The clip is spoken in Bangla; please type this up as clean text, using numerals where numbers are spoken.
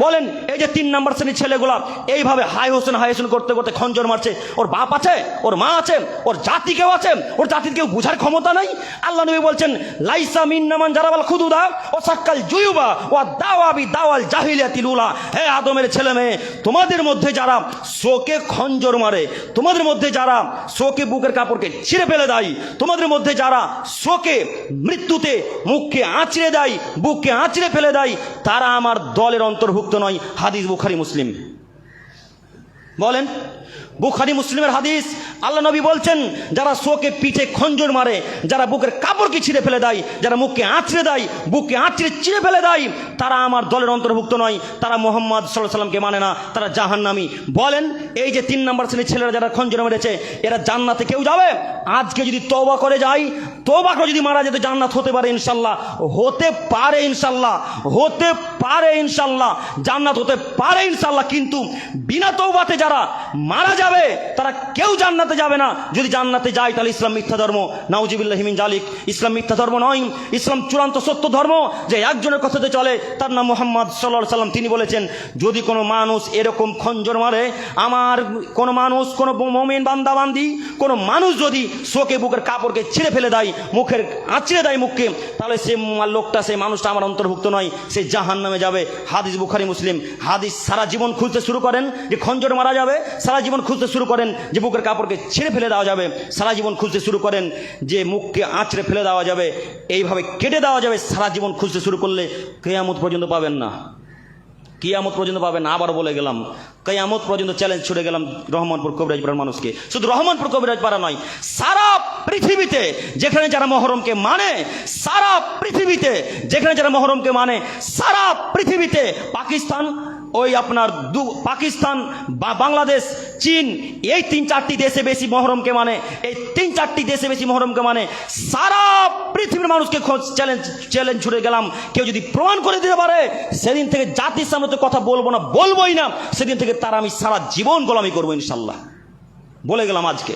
বলেন এই যে 3 নম্বর শ্রেণীর ছেলেগুলা এইভাবে হাই হোসেন করতে করতে খঞ্জর মারছে, ওর বাপ আছে, ওর মা আছে, ওর জাতি কেউ আছে? ওর জাতির কেউ বুঝার ক্ষমতা নাই? আল্লাহ নবী বলছেন লাইসা মিন্না মান জারাবাল খুদুদা ও সাক্কাল জুয়ুবা ওয়া দাওয়াবি দাওয়াল জাহিলিয়াতিল উলা। হে আদমের ছেলে মেয়ে, তোমাদের মধ্যে যারা শোকে খঞ্জর মারে, তোমাদের মধ্যে যারা শোকে বুকের কাপড়কে ছিঁড়ে ফেলে দেয়, তোমাদের মধ্যে যারা শোকে মৃত্যুতে মুখকে আঁচড়ে দেয়, বুককে আঁচড়ে ফেলে দেয়, তারা আমার দলের অন্তর্ভুক্ত নয়। হাদিস বুখারী মুসলিম। বলেন বুখারী মুসলিমের হাদিস। আল্লাহ নবী বলছেন যারা শোকে পিঠে খঞ্জর মারে, যারা বুকের কাপড়কে ছিঁড়ে ফেলে দেয়, যারা মুখকে আঁচড়ে দেয়, বুককে আঁচড়ে চিড়ে ফেলে দেয়, তারা আমার দলের অন্তর্ভুক্ত নয়, তারা মুহাম্মদ সাল্লাল্লাহু আলাইহি ওয়াসাল্লামকে মানে না, তারা জাহান্নামী। বলেন এই যে 3 নম্বর শ্রেণীর ছেলেরা যারা খঞ্জর মেরেছে, এরা জান্নাতে কেউ যাবে? আজকে যদি তওবা করে যায়, তওবা করে যদি মারা যেতে জান্নাত হতে পারে ইনশাল্লাহ, হতে পারে ইনশাল্লাহ, হতে পারে ইনশাল্লাহ, জান্নাত হতে পারে ইনশাল্লাহ। কিন্তু বিনা তওবাতে যারা মারা যাবে তারা কেউ জান্নাতে যাবে না। যদি জান্নাতে যায় তাহলে ইসলাম মিথ্যা ধর্ম, নাউজুবিল্লাহি মিন জালিক। ইসলাম মিথ্যা ধর্ম নয়, ইসলাম চূড়ান্ত সত্য ধর্ম, যে একজনের কথাতে চলে, তার নাম মুহাম্মদ সাল্লাল্লাহু আলাইহি ওয়াসাল্লাম। তিনি বলেছেন যদি কোনো মানুষ এরকম খঞ্জর মারে, আমার কোনো মানুষ, কোনো মুমিন বান্দা বান্দি, কোনো মানুষ যদি শোকে বুকের কাপড়কে ছিঁড়ে ফেলে দেয়, মুখের আঁচড়ে দেয় মুখকে, তাহলে সে লোকটা, সেই মানুষটা আমার অন্তর্ভুক্ত নয়, সে জাহান্নামে যাবে। হাদিস বুখারী মুসলিম। হাদিস সারা জীবন খুঁজতে শুরু করেন যে খঞ্জর মারা যাবে, সারা জীবন খুঁজতে শুরু করেন যে বুকের কাপড়কে ছিঁড়ে ফেলে দেওয়া যাবে, সারা জীবন খুঁজতে শুরু করেন যে মুখকে আঁচড়ে ফেলে দেওয়া যাবে, এইভাবে কেটে দেওয়া যাবে। সারা জীবন খুঁজতে শুরু করলে কিয়ামত পর্যন্ত পাবেন না, কিয়ামত পর্যন্ত পাবেন না। আবার বলে গেলাম, কিয়ামত পর্যন্ত চ্যালেঞ্জ ছুড়ে গেলাম রহমানপুর কবিরাজপাড়ার মানুষকে। শুধু রহমানপুর কবিরাজপাড়া নয়, সারা পৃথিবীতে যেখানে যারা মহরমকে মানে, সারা পৃথিবীতে যেখানে যারা মহরমকে মানে, সারা পৃথিবীতে পাকিস্তান, ওই আপনার পাকিস্তান, বাংলাদেশ, চীন, এই 3-4টি দেশে বেশি মহরমকে মানে, এই 3-4টি দেশে বেশি মহরমকে মানে। সারা পৃথিবীর মানুষকে চ্যালেঞ্জ ছুড়ে গেলাম, কেউ যদি প্রমাণ করে দিতে পারে, সেদিন থেকে জাতির সামনে তো কথা বলবো না, বলবোই না, সেদিন থেকে তার আমি সারা জীবন গোলামি করবো ইনশাল্লাহ। বলে গেলাম আজকে।